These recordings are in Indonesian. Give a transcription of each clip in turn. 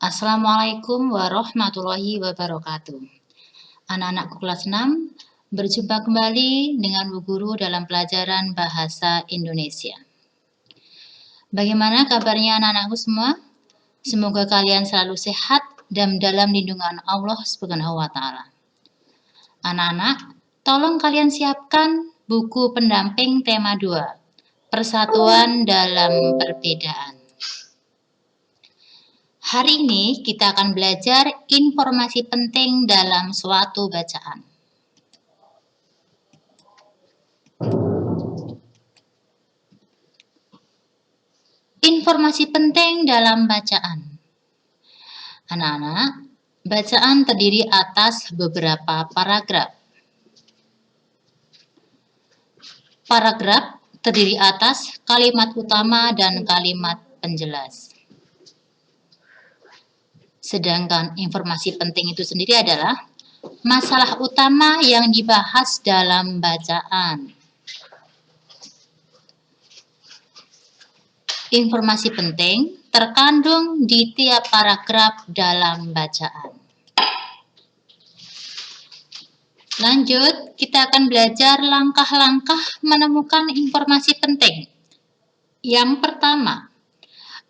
Assalamualaikum warahmatullahi wabarakatuh. Anak-anakku kelas 6, berjumpa kembali dengan Bu Guru dalam pelajaran Bahasa Indonesia. Bagaimana kabarnya anak-anakku semua? Semoga kalian selalu sehat dan dalam lindungan Allah Subhanahu wa Ta'ala. Anak-anak, tolong kalian siapkan buku pendamping tema 2, Persatuan dalam Perbedaan. Hari ini kita akan belajar informasi penting dalam suatu bacaan. Informasi penting dalam bacaan. Anak-anak, bacaan terdiri atas beberapa paragraf. Paragraf terdiri atas kalimat utama dan kalimat penjelas. Sedangkan informasi penting itu sendiri adalah masalah utama yang dibahas dalam bacaan. Informasi penting terkandung di tiap paragraf dalam bacaan. Lanjut, kita akan belajar langkah-langkah menemukan informasi penting. Yang pertama,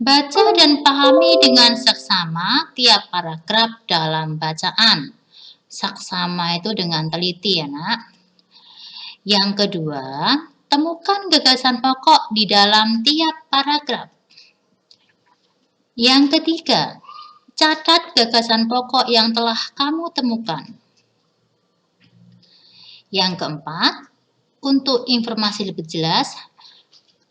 baca dan pahami dengan seksama tiap paragraf dalam bacaan. Seksama itu dengan teliti ya nak. Yang kedua, temukan gagasan pokok di dalam tiap paragraf. Yang ketiga, catat gagasan pokok yang telah kamu temukan. Yang keempat, untuk informasi lebih jelas,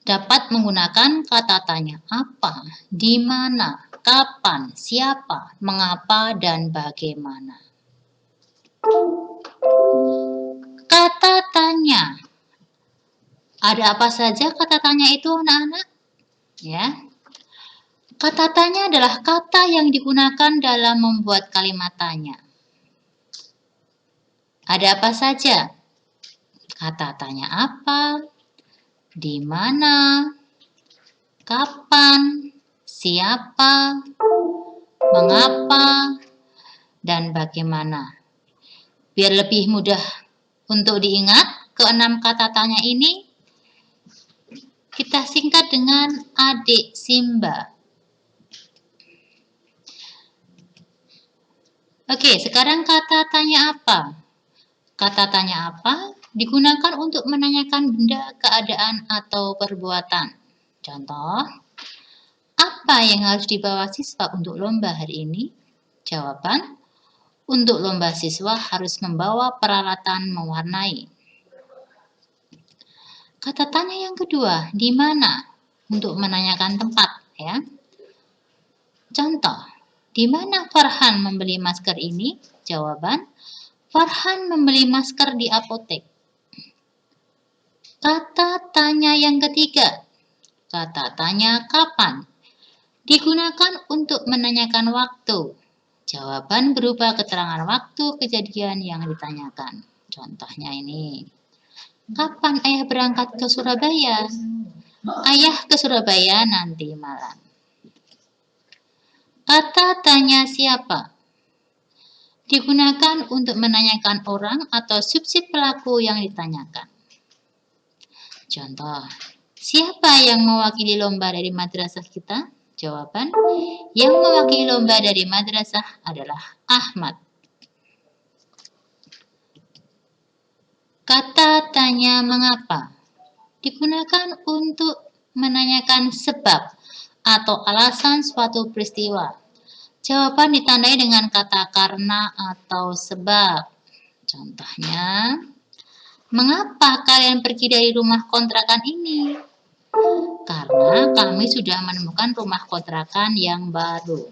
dapat menggunakan kata tanya apa, di mana, kapan, siapa, mengapa, dan bagaimana. Kata tanya. Ada apa saja kata tanya itu anak-anak? Ya. Kata tanya adalah kata yang digunakan dalam membuat kalimat tanya. Ada apa saja? Kata tanya apa? Di mana? Kapan? Siapa? Mengapa? Dan bagaimana? Biar lebih mudah untuk diingat, keenam kata tanya ini kita singkat dengan adik Simba. Oke, sekarang kata tanya apa? Kata tanya apa digunakan untuk menanyakan benda, keadaan, atau perbuatan. Contoh, apa yang harus dibawa siswa untuk lomba hari ini? Jawaban, untuk lomba siswa harus membawa peralatan mewarnai. Kata tanya yang kedua, di mana? Untuk menanyakan tempat, ya. Contoh, di mana Farhan membeli masker ini? Jawaban, Farhan membeli masker di apotek. Kata tanya yang ketiga, kata tanya kapan? Digunakan untuk menanyakan waktu. Jawaban berupa keterangan waktu kejadian yang ditanyakan. Contohnya ini. Kapan ayah berangkat ke Surabaya? Ayah ke Surabaya nanti malam. Kata tanya siapa? Digunakan untuk menanyakan orang atau subjek pelaku yang ditanyakan. Contoh, siapa yang mewakili lomba dari madrasah kita? Jawaban, yang mewakili lomba dari madrasah adalah Ahmad. Kata tanya mengapa? Digunakan untuk menanyakan sebab atau alasan suatu peristiwa. Jawaban ditandai dengan kata karena atau sebab. Contohnya, mengapa kalian pergi dari rumah kontrakan ini? Karena kami sudah menemukan rumah kontrakan yang baru.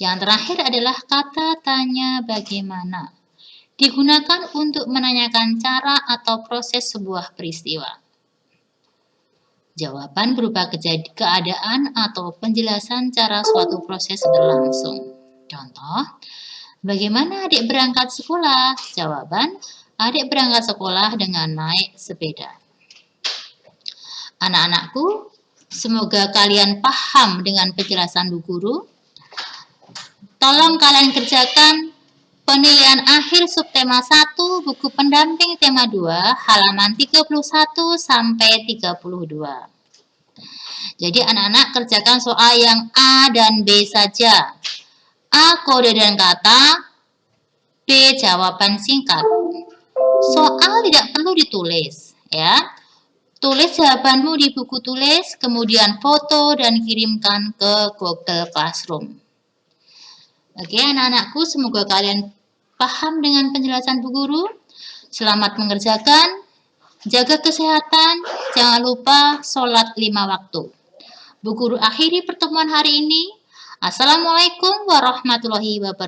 Yang terakhir adalah kata tanya bagaimana. Digunakan untuk menanyakan cara atau proses sebuah peristiwa. Jawaban berupa keadaan atau penjelasan cara suatu proses berlangsung. Contoh, bagaimana adik berangkat sekolah? Jawaban, adik berangkat sekolah dengan naik sepeda. Anak-anakku, Semoga kalian paham dengan penjelasan Bu Guru. Tolong kalian kerjakan penilaian akhir subtema 1 buku pendamping tema 2 halaman 31 sampai 32. Jadi anak-anak kerjakan soal yang A dan B saja. A kode dan kata, B jawaban singkat. Soal tidak perlu ditulis, ya. Tulis jawabanmu di buku tulis, kemudian foto dan kirimkan ke Google Classroom. Oke, anak-anakku, semoga kalian paham dengan penjelasan Bu Guru. Selamat mengerjakan, jaga kesehatan, jangan lupa sholat 5 waktu. Bu Guru akhiri pertemuan hari ini. Assalamualaikum warahmatullahi wabarakatuh.